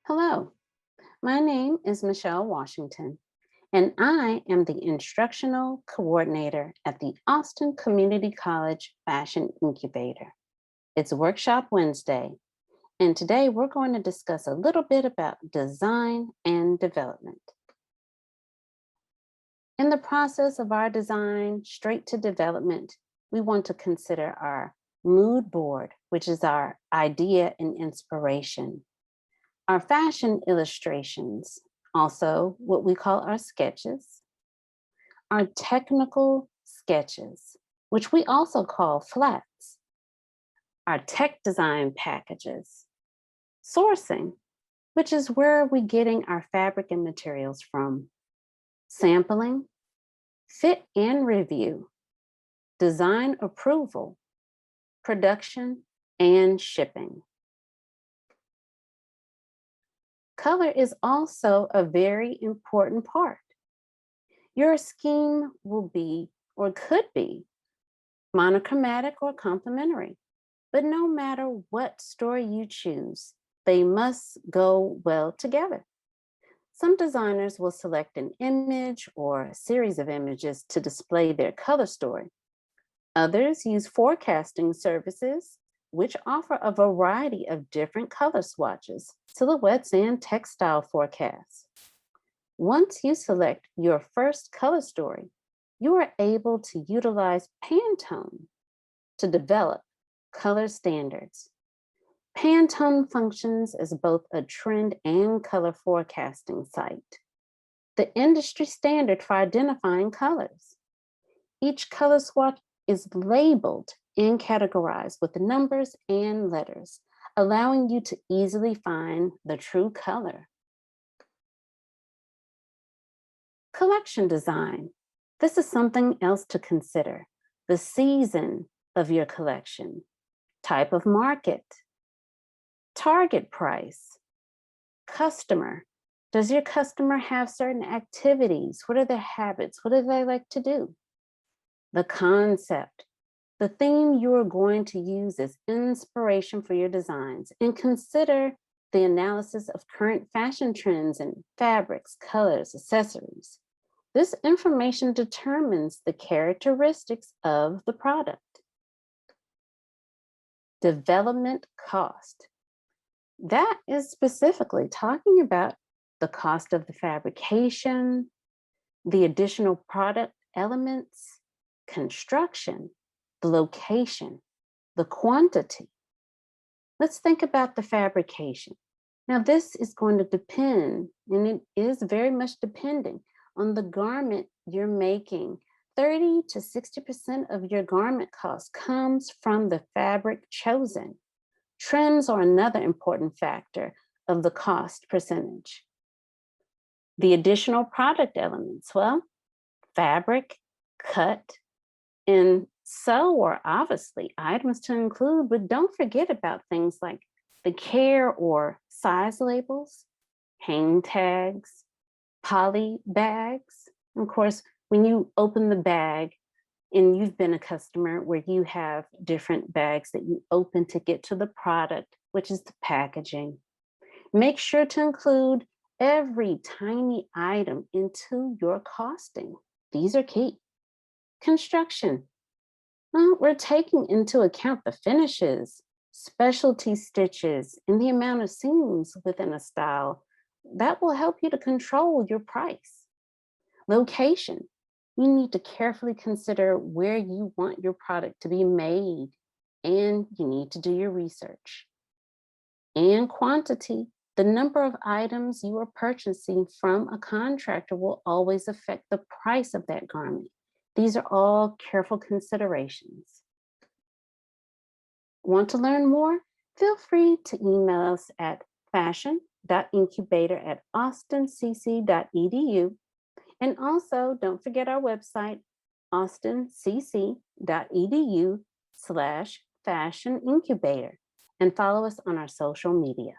Hello, my name is Michelle Washington, and I am the Instructional Coordinator at the Austin Community College Fashion Incubator. It's Workshop Wednesday, and today we're going to discuss a little bit about design and development. In the process of our design straight to development, we want to consider our mood board, which is our idea and inspiration. Our fashion illustrations, also what we call our sketches, our technical sketches, which we also call flats, our tech design packages, sourcing, which is where we're getting our fabric and materials from, sampling, fit and review, design approval, production, and shipping. Color is also a very important part. Your scheme will be, or could be, monochromatic or complementary. But no matter what story you choose, they must go well together. Some designers will select an image or a series of images to display their color story. Others use forecasting services, which offer a variety of different color swatches, silhouettes, and textile forecasts. Once you select your first color story, you are able to utilize Pantone to develop color standards. Pantone functions as both a trend and color forecasting site, the industry standard for identifying colors. Each color swatch is labeled and categorized with numbers and letters, allowing you to easily find the true color. Collection design. This is something else to consider. The season of your collection, type of market, target price, customer. Does your customer have certain activities? What are their habits? What do they like to do? The concept. The theme you are going to use as inspiration for your designs, and consider the analysis of current fashion trends in fabrics, colors, accessories. This information determines the characteristics of the product. Development cost. That is specifically talking about the cost of the fabrication, the additional product elements, construction, the location, the quantity. Let's think about the fabrication. Now, this is going to depend, and it is very much depending on the garment you're making. 30 to 60% of your garment cost comes from the fabric chosen. Trims are another important factor of the cost percentage. The additional product elements, well, fabric, cut, and sew are obviously items to include, but don't forget about things like the care or size labels, hang tags, poly bags. Of course, when you open the bag, and you've been a customer where you have different bags that you open to get to the product, which is the packaging. Make sure to include every tiny item into your costing. These are key. Construction. Well, we're taking into account the finishes, specialty stitches, and the amount of seams within a style. That will help you to control your price. Location. You need to carefully consider where you want your product to be made, and you need to do your research. And quantity. The number of items you are purchasing from a contractor will always affect the price of that garment. These are all careful considerations. Want to learn more? Feel free to email us at fashion.incubator@austincc.edu. And also, don't forget our website, austincc.edu/fashion incubator, and follow us on our social media.